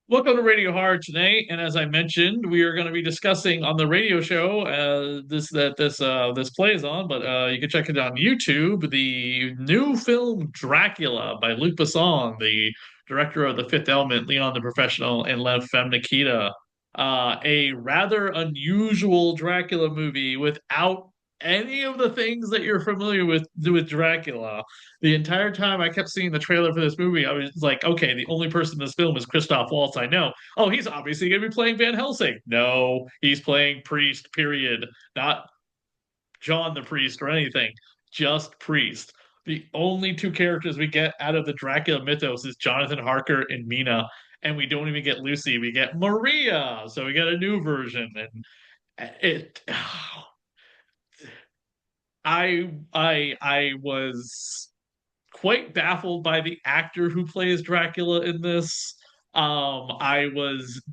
Welcome to Radio Horror tonight, and as I mentioned, we are going to be discussing on the radio show this plays on, but you can check it on YouTube. The new film Dracula by Luc Besson, the director of The Fifth Element, Leon the Professional, and Lev Femme Nikita. A rather unusual Dracula movie without any of the things that you're familiar with Dracula. The entire time I kept seeing the trailer for this movie, I was like, okay, the only person in this film is Christoph Waltz. I know. Oh, he's obviously going to be playing Van Helsing. No, he's playing Priest, period. Not John the Priest or anything, just Priest. The only two characters we get out of the Dracula mythos is Jonathan Harker and Mina, and we don't even get Lucy. We get Maria. So we get a new version, and it. I was quite baffled by the actor who plays Dracula in this. I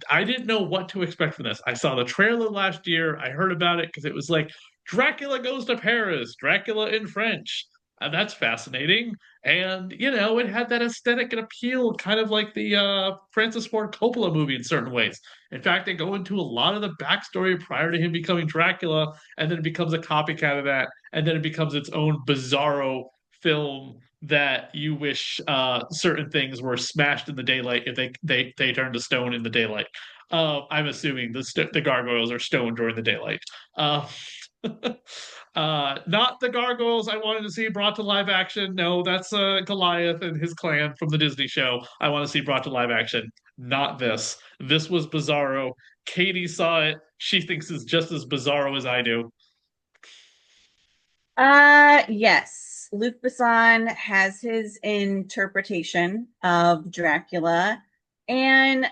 didn't know what to expect from this. I saw the trailer last year. I heard about it because it was like Dracula goes to Paris, Dracula in French. And that's fascinating. And it had that aesthetic and appeal, kind of like the Francis Ford Coppola movie in certain ways. In fact, they go into a lot of the backstory prior to him becoming Dracula, and then it becomes a copycat of that, and then it becomes its own bizarro film that you wish certain things were smashed in the daylight if they turned to stone in the daylight. I'm assuming the gargoyles are stone during the daylight. Uh, not the gargoyles I wanted to see brought to live action. No, that's Goliath and his clan from the Disney show. I want to see brought to live action. Not this. This was Bizarro. Katie saw it. She thinks it's just as bizarro as I do. Yes. Luc Besson has his interpretation of Dracula. And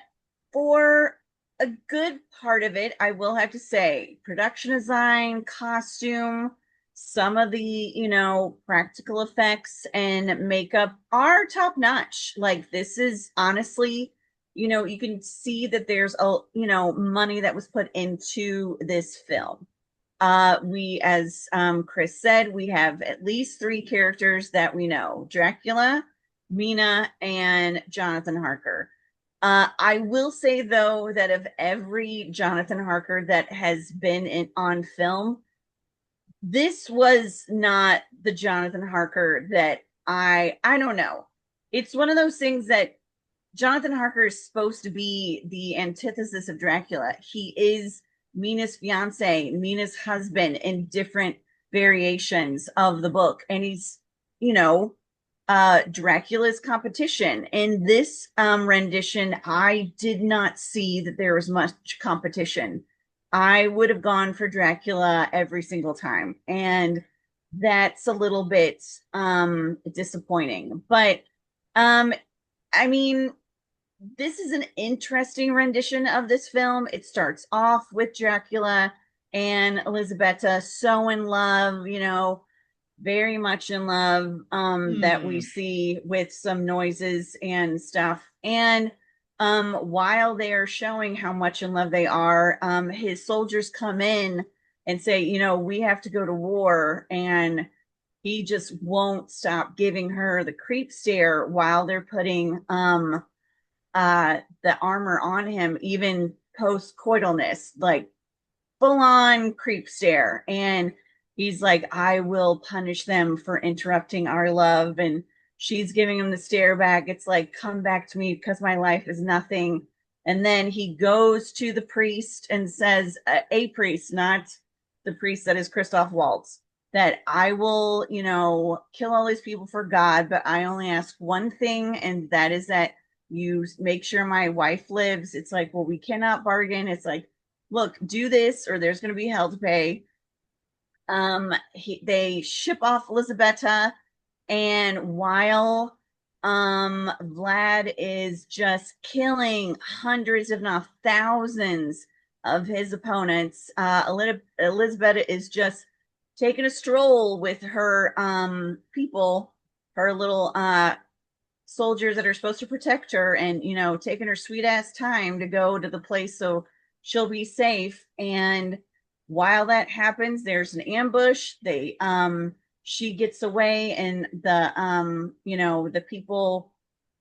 for a good part of it, I will have to say, production design, costume, some of the, practical effects and makeup are top notch. Like, this is honestly, you can see that there's money that was put into this film. As Chris said, we have at least three characters that we know: Dracula, Mina, and Jonathan Harker. I will say, though, that of every Jonathan Harker that has been on film, this was not the Jonathan Harker that I don't know. It's one of those things that Jonathan Harker is supposed to be the antithesis of Dracula. He is Mina's fiance, Mina's husband in different variations of the book. And he's, you know, Dracula's competition. In this rendition, I did not see that there was much competition. I would have gone for Dracula every single time. And that's a little bit disappointing. But um, I mean, this is an interesting rendition of this film. It starts off with Dracula and Elisabetta so in love, very much in love, that we Hmm. see with some noises and stuff. And while they are showing how much in love they are, his soldiers come in and say, we have to go to war. And he just won't stop giving her the creep stare while they're putting the armor on him, even post coitalness, like full on creep stare. And he's like, I will punish them for interrupting our love. And she's giving him the stare back. It's like, come back to me because my life is nothing. And then he goes to the priest and says, a priest, not the priest that is Christoph Waltz, that I will, kill all these people for God, but I only ask one thing, and that is that you make sure my wife lives. It's like, well, we cannot bargain. It's like, look, do this or there's going to be hell to pay. They ship off Elisabetta, and while Vlad is just killing hundreds, if not thousands, of his opponents, Elisabetta is just taking a stroll with her people, her little soldiers that are supposed to protect her, and taking her sweet ass time to go to the place so she'll be safe. And while that happens, there's an ambush. She gets away, and the people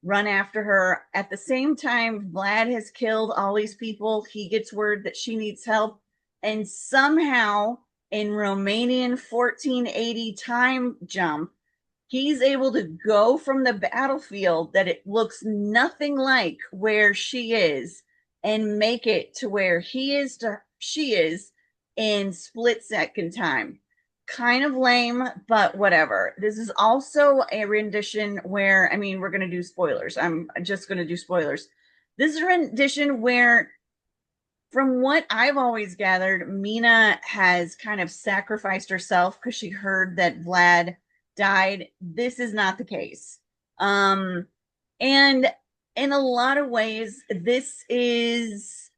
run after her. At the same time, Vlad has killed all these people. He gets word that she needs help. And somehow, in Romanian 1480 time jump, he's able to go from the battlefield that it looks nothing like where she is and make it to where he is to she is in split second time. Kind of lame, but whatever. This is also a rendition where, I mean, we're going to do spoilers. I'm just going to do spoilers. This is a rendition where, from what I've always gathered, Mina has kind of sacrificed herself because she heard that Vlad died. This is not the case. And in a lot of ways, this is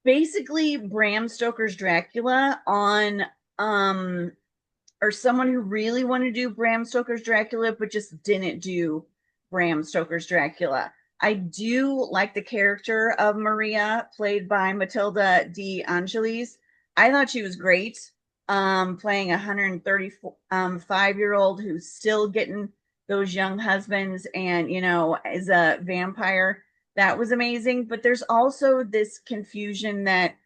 basically Bram Stoker's Dracula on or someone who really wanted to do Bram Stoker's Dracula but just didn't do Bram Stoker's Dracula. I do like the character of Maria, played by Matilda De Angelis. I thought she was great, playing a 135-year-old who's still getting those young husbands and, is a vampire. That was amazing. But there's also this confusion that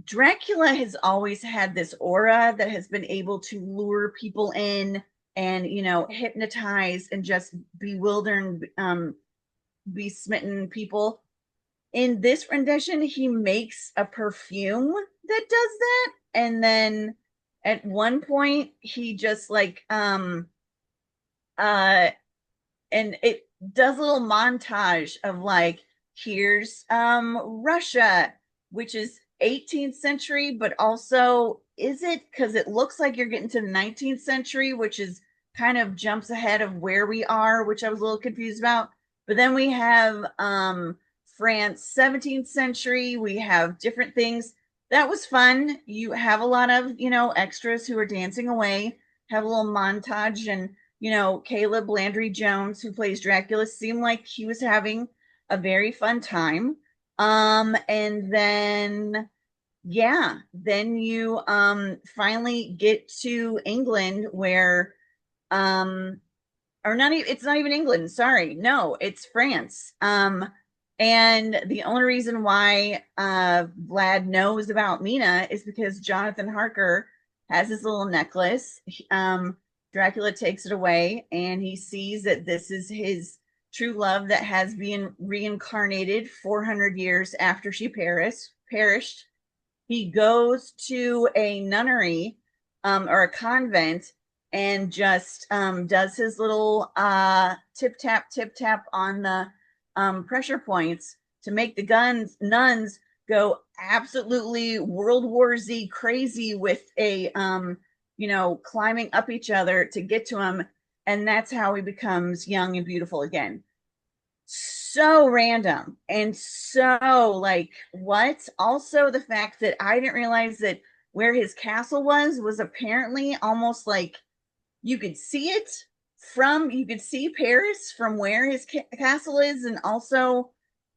Dracula has always had this aura that has been able to lure people in and, hypnotize and just bewilder and be smitten people. In this rendition, he makes a perfume that does that. And then at one point, he just uh, and it does a little montage of here's Russia, which is 18th century, but also is it, because it looks like you're getting to the 19th century, which is kind of jumps ahead of where we are, which I was a little confused about. But then we have France 17th century, we have different things. That was fun. You have a lot of extras who are dancing away, have a little montage, and Caleb Landry Jones, who plays Dracula, seemed like he was having a very fun time. And then, yeah, then you finally get to England where, or not even, it's not even England, sorry. No, it's France. And the only reason why Vlad knows about Mina is because Jonathan Harker has his little necklace. Dracula takes it away and he sees that this is his true love that has been reincarnated 400 years after she perished. He goes to a nunnery or a convent and just does his little tip tap on the pressure points to make the nuns go absolutely World War Z crazy with a climbing up each other to get to him. And that's how he becomes young and beautiful again. So random and so what? Also, the fact that I didn't realize that where his castle was apparently almost like you could see it you could see Paris from where his castle is, and also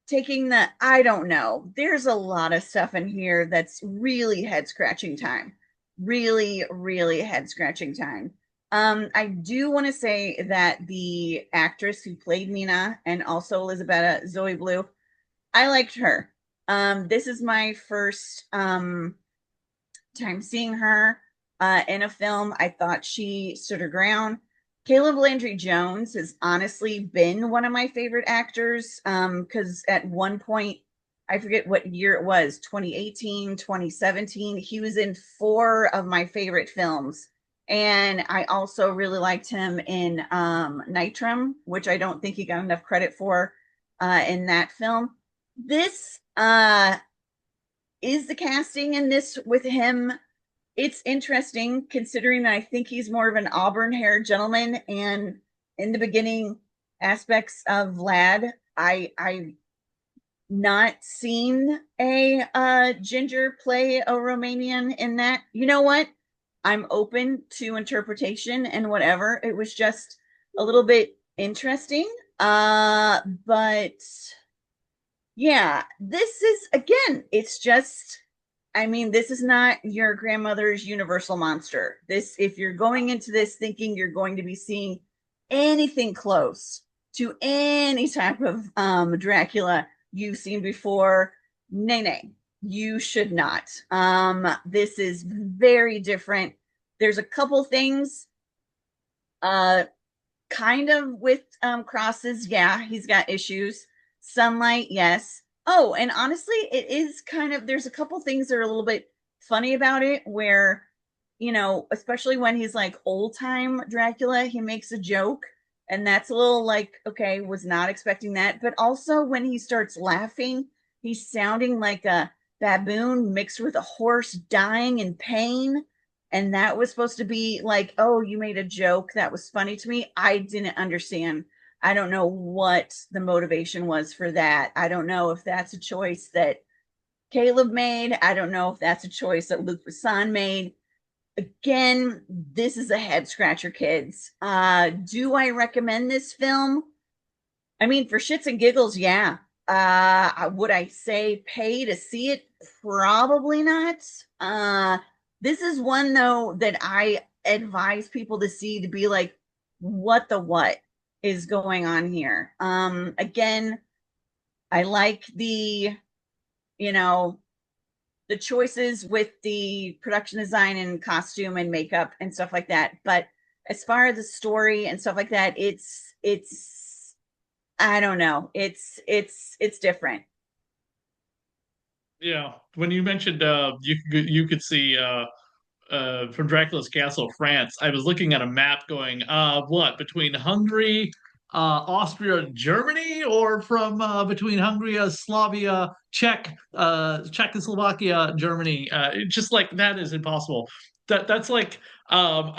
taking the, I don't know. There's a lot of stuff in here that's really head scratching time. Really, really head scratching time. I do want to say that the actress who played Mina and also Elizabeth Zoe Blue, I liked her. This is my first time seeing her in a film. I thought she stood her ground. Caleb Landry Jones has honestly been one of my favorite actors because at one point, I forget what year it was, 2018, 2017, he was in 4 of my favorite films. And I also really liked him in Nitram, which I don't think he got enough credit for in that film. This is the casting in this with him. It's interesting considering that I think he's more of an auburn haired gentleman. And in the beginning aspects of Vlad, I not seen a ginger play a Romanian in that. You know what? I'm open to interpretation and whatever. It was just a little bit interesting. But yeah, this is again, it's just, I mean, this is not your grandmother's Universal monster. This, if you're going into this thinking you're going to be seeing anything close to any type of Dracula you've seen before, nay, nay, you should not. This is very different. There's a couple things uh, kind of with crosses. Yeah, he's got issues. Sunlight, yes. Oh, and honestly, it is kind of, there's a couple things that are a little bit funny about it where, especially when he's like old time Dracula, he makes a joke. And that's a little like, okay, was not expecting that. But also when he starts laughing, he's sounding like a baboon mixed with a horse dying in pain. And that was supposed to be like, oh, you made a joke that was funny to me. I didn't understand. I don't know what the motivation was for that. I don't know if that's a choice that Caleb made. I don't know if that's a choice that Luc Besson made. Again, this is a head scratcher, kids. Do I recommend this film? I mean, for shits and giggles, yeah. Would I say pay to see it? Probably not. This is one though that I advise people to see to be like, what the what is going on here? Again, I like you know, the choices with the production design and costume and makeup and stuff like that. But as far as the story and stuff like that, it's I don't know. It's different. Yeah, when you mentioned you could see from Dracula's Castle, France, I was looking at a map going, what, between Hungary, Austria, and Germany, or from between Hungary, Slavia, Czechoslovakia, Germany. It's just like that is impossible. That's like like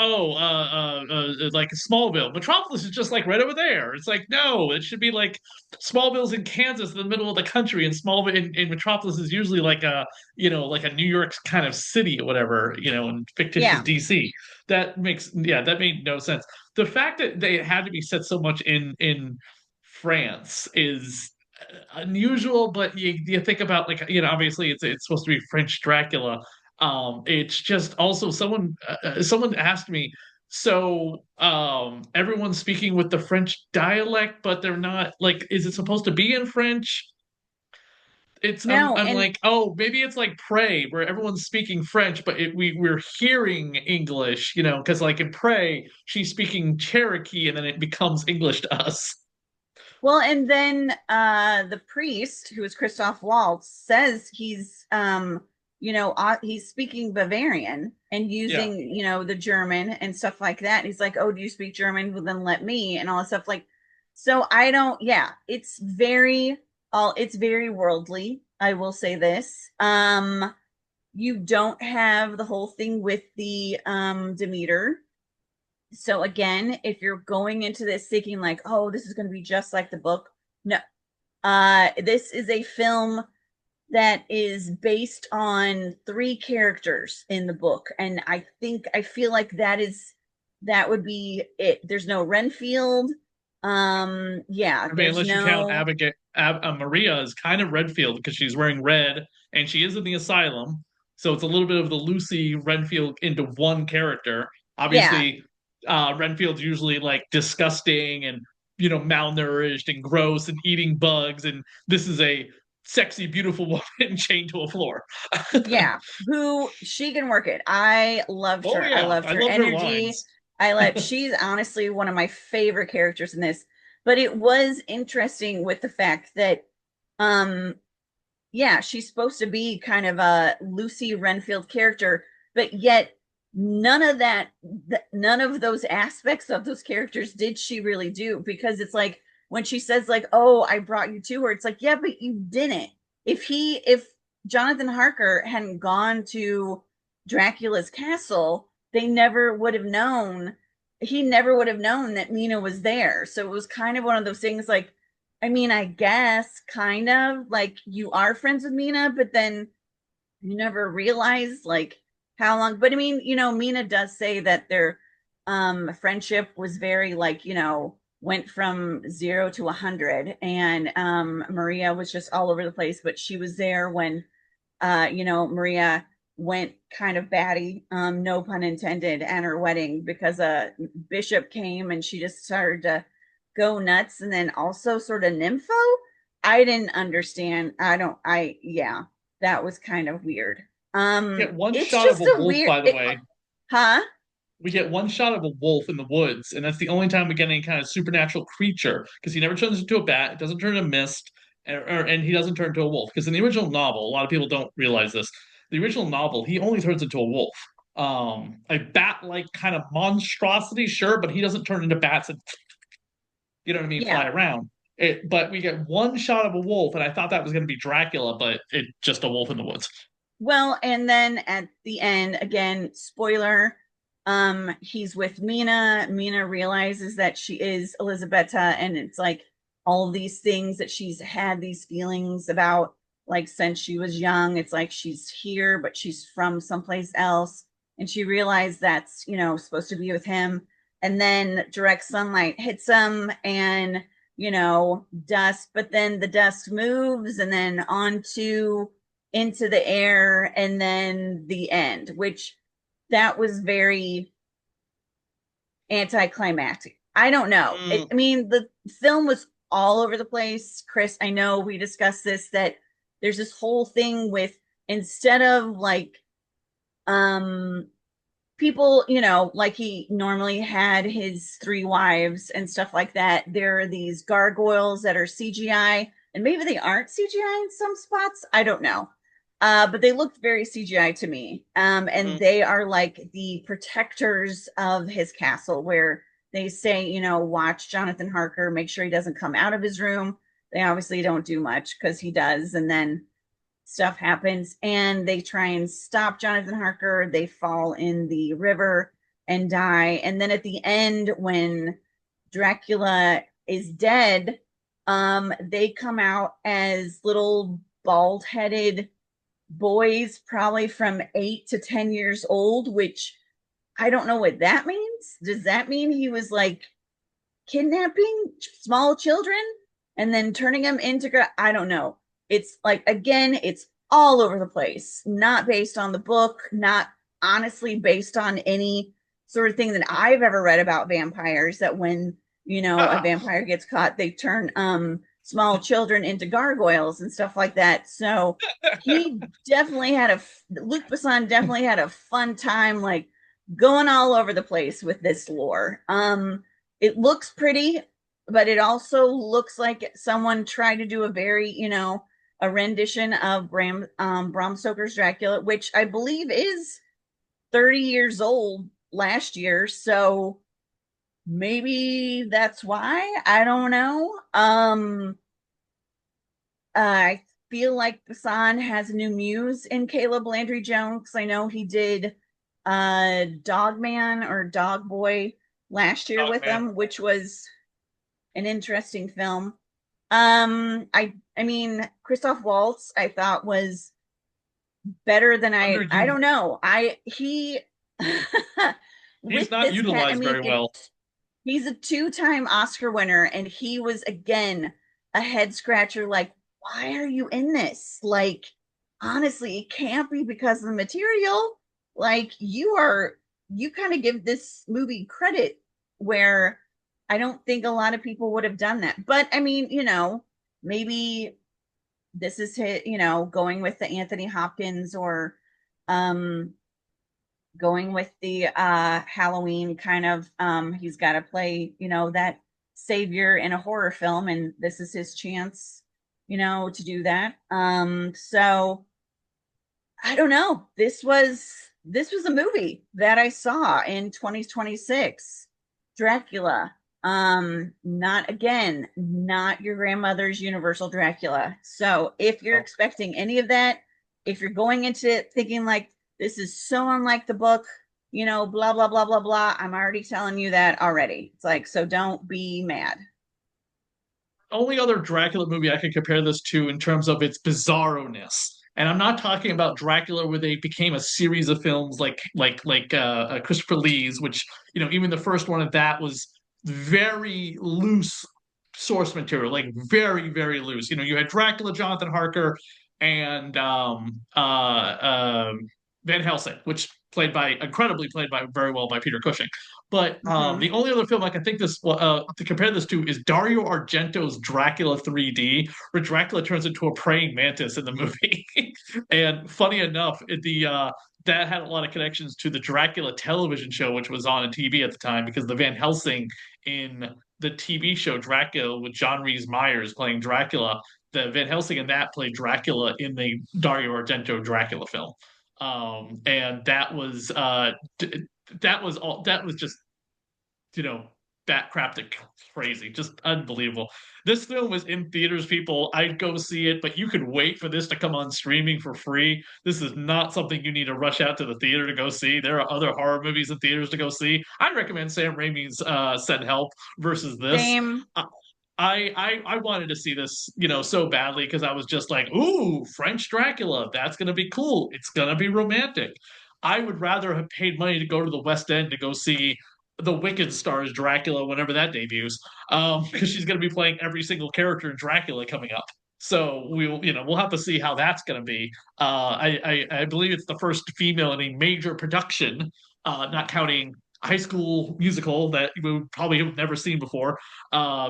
Smallville. Metropolis is just like right over there. It's like no, it should be like Smallville's in Kansas, in the middle of the country, and Smallville in Metropolis is usually like a like a New York kind of city or whatever, in fictitious Yeah. DC. That made no sense. The fact that they had to be set so much in France is unusual, but you think about like obviously it's supposed to be French Dracula. It's just also someone asked me, so everyone's speaking with the French dialect, but they're not like, is it supposed to be in French? It's I'm No, I'm and like, oh, maybe it's like Prey where everyone's speaking French, but we're hearing English, because like in Prey, she's speaking Cherokee and then it becomes English to us. well, and then the priest, who is Christoph Waltz, says he's speaking Bavarian and Yeah. using, the German and stuff like that. And he's like, "Oh, do you speak German? Well, then let me," and all this stuff. Like, so I don't, yeah, it's very worldly. I will say this. You don't have the whole thing with the Demeter. So again, if you're going into this thinking like, oh, this is going to be just like the book, no. This is a film that is based on three characters in the book, and I feel like that would be it. There's no Renfield. Yeah, I mean, there's unless you count no, Abigail, Maria is kind of Redfield because she's wearing red and she is in the asylum. So it's a little bit of the Lucy Renfield into one character. yeah, Obviously, Renfield's usually like disgusting and malnourished and gross and eating bugs, and this is a sexy, beautiful woman chained to a floor. yeah. Who she can work it. I loved Oh her. I yeah, loved I her loved her energy. lines. She's honestly one of my favorite characters in this. But it was interesting with the fact that um yeah, she's supposed to be kind of a Lucy Renfield character, but yet none of those aspects of those characters did she really do, because it's like when she says like, "Oh, I brought you to her," it's like, "Yeah, but you didn't." If Jonathan Harker hadn't gone to Dracula's castle, they never would have known. He never would have known that Mina was there. So it was kind of one of those things like, I mean, I guess kind of like you are friends with Mina, but then you never realize like how long. But I mean, Mina does say that their friendship was very like, went from 0 to 100, and Maria was just all over the place, but she was there when Maria went kind of batty, no pun intended, at her wedding because a bishop came and she just started to go nuts and then also sort of nympho. I didn't understand. Yeah, that was kind of weird. Get one It's shot of just a a wolf, weird by the way. huh? We get one shot of a wolf in the woods, and that's the only time we get any kind of supernatural creature because he never turns into a bat, it doesn't turn into mist, and he doesn't turn into a wolf. Because in the original novel, a lot of people don't realize this. The original novel, he only turns into a wolf. A bat-like kind of monstrosity, sure, but he doesn't turn into bats and you know what I mean, Yeah. fly around. But we get one shot of a wolf, and I thought that was going to be Dracula, but it's just a wolf in the woods. Well, and then at the end, again, spoiler, he's with Mina. Mina realizes that she is Elisabetta, and it's like all these things that she's had these feelings about, like since she was young. It's like she's here, but she's from someplace else. And she realized that's, supposed to be with him. And then direct sunlight hits him and, dust, but then the dust moves and then onto into the air and then the end, which that was very anticlimactic. I don't know. Mm. I mean, the film was all over the place. Chris, I know we discussed this, that there's this whole thing with, instead of like people, like he normally had his three wives and stuff like that, there are these gargoyles that are CGI, and maybe they aren't CGI in some spots. I don't know. But they looked very CGI to me. And Mhm. they are like the protectors of his castle, where they say, watch Jonathan Harker, make sure he doesn't come out of his room. They obviously don't do much because he does. And then stuff happens and they try and stop Jonathan Harker. They fall in the river and die. And then at the end, when Dracula is dead, they come out as little bald headed boys, probably from 8 to 10 years old, which I don't know what that means. Does that mean he was like kidnapping small children and then turning them into I don't know. It's like, again, it's all over the place, not based on the book, not honestly based on any sort of thing that I've ever read about vampires, that when, a vampire gets caught, they turn small children into gargoyles and stuff like that. So he definitely had Luc Besson definitely had a fun time, like going all over the place with this lore. It looks pretty, but it also looks like someone tried to do a very, a rendition of Bram Stoker's Dracula, which I believe is 30 years old last year. So maybe that's why. I don't know. I feel like Basan has a new muse in Caleb Landry Jones. I know he did Dogman or Dog Boy last year Oh with man, him, which was an interesting film. I mean, Christoph Waltz I thought was better than I underutilized. don't know. I he with He's not this cat, I utilized mean, very well. he's a two-time Oscar winner and he was again a head scratcher, like, why are you in this? Like, honestly, it can't be because of the material. Like, you kind of give this movie credit where I don't think a lot of people would have done that. But I mean, maybe this is his, going with the Anthony Hopkins or um going with the Halloween kind of, he's got to play, that savior in a horror film, and this is his chance, to do that. So I don't know. This was a movie that I saw in 2026. Dracula. Not again, not your grandmother's Universal Dracula. So if you're Oh. expecting any of that, if you're going into it thinking like this is so unlike the book, blah blah blah blah blah, I'm already telling you that already. It's like, so don't be mad. Only other Dracula movie I can compare this to in terms of its bizarroness. And I'm not talking about Dracula where they became a series of films like Christopher Lee's, which even the first one of that was very loose source material, like very very loose. You had Dracula, Jonathan Harker, and Van Helsing, which played by very well by Peter Cushing. But Hmm. the only other film I can think this to compare this to is Dario Argento's Dracula 3D, where Dracula turns into a praying mantis in the movie. And funny enough, that had a lot of connections to the Dracula television show, which was on TV at the time, because the Van Helsing in the TV show Dracula with John Rhys Meyers playing Dracula, the Van Helsing in that played Dracula in the Dario Argento Dracula film. And that was all. That was just you know, bat crap to crazy, just unbelievable. This film was in theaters, people. I'd go see it, but you could wait for this to come on streaming for free. This is not something you need to rush out to the theater to go see. There are other horror movies in theaters to go see. I'd recommend Sam Raimi's Send Help versus this. Same. Uh, I wanted to see this, so badly because I was just like, ooh, French Dracula, that's gonna be cool. It's gonna be romantic. I would rather have paid money to go to the West End to go see the Wicked stars Dracula whenever that debuts, because she's going to be playing every single character in Dracula coming up. So we'll have to see how that's going to be. I believe it's the first female in a major production, not counting High School Musical that we probably have never seen before,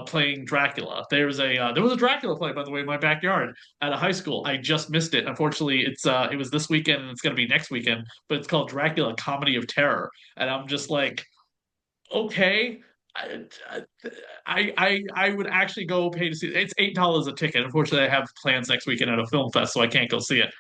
playing Dracula. There was a Dracula play, by the way, in my backyard at a high school. I just missed it. Unfortunately, it was this weekend and it's going to be next weekend. But it's called Dracula: Comedy of Terror, and I'm just like, okay. I would actually go pay to see it. It's $8 a ticket. Unfortunately, I have plans next weekend at a film fest, so I can't go see it.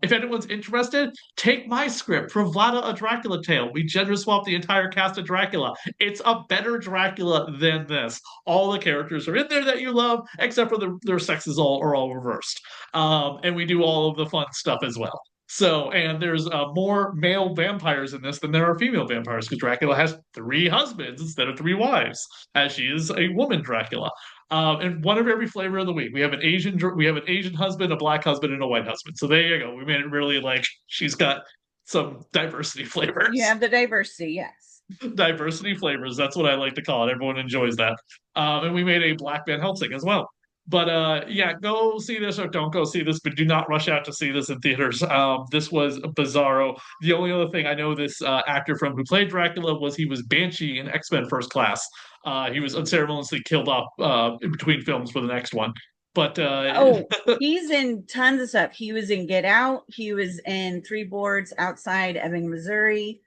If anyone's interested, take my script for Vlada a Dracula Tale. We gender swap the entire cast of Dracula. It's a better Dracula than this. All the characters are in there that you love, except for their sexes are all reversed. And we do all of the fun stuff as well. So, and there's more male vampires in this than there are female vampires because Dracula has three husbands instead of three wives, as she is a woman Dracula. And one of every flavor of the week. We have an Asian husband, a black husband, and a white husband. So there you go. We made it really like she's got some diversity You flavors. have the diversity, yes. Diversity flavors. That's what I like to call it. Everyone enjoys that. And we made a Black Van Helsing as well. But yeah, go see this or don't go see this, but do not rush out to see this in theaters. This was bizarro. The only other thing I know this actor from who played Dracula was he was Banshee in X-Men First Class. He was unceremoniously killed off in between films for the next one. But Oh, he's in tons of stuff. He was in Get Out. He was in Three Boards Outside Ebbing, Missouri.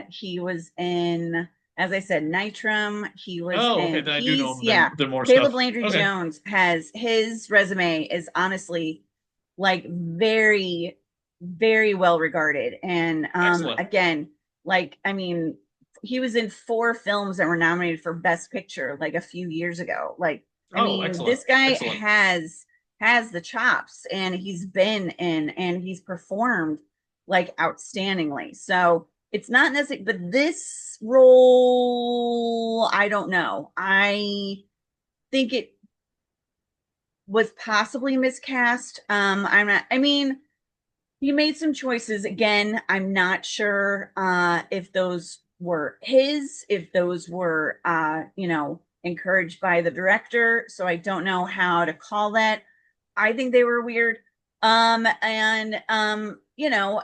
He was in, as I said, Nitram. He was oh, okay, in, then I do know he's, him. yeah, Then more stuff. Caleb Landry Okay, Jones has his resume is honestly like very, very well regarded. And excellent. again, like, I mean, he was in four films that were nominated for Best Picture like a few years ago. Like, I Oh, mean, excellent, this guy excellent. has the chops and he's been in and he's performed like outstandingly. So it's not necessarily, but this role, I don't know. I think it was possibly miscast. I'm not, I mean, he made some choices. Again, I'm not sure if those were his, if those were encouraged by the director. So I don't know how to call that. I think they were weird. And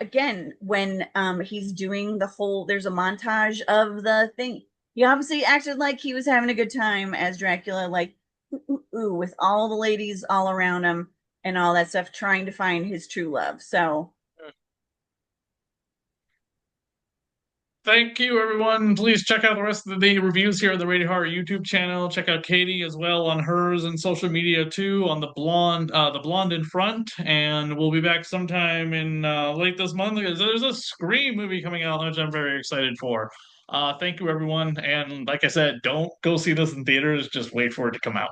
again, when he's doing the whole there's a montage of the thing. He obviously acted like he was having a good time as Dracula, like ooh, with all the ladies all around him and all that stuff, trying to find his true love. So Thank you, everyone. Please check out the rest of the reviews here on the Radio Horror YouTube channel. Check out Katie as well on hers and social media too on the blonde in front. And we'll be back sometime in late this month because there's a Scream movie coming out, which I'm very excited for. Thank you, everyone. And like I said, don't go see this in theaters. Just wait for it to come out.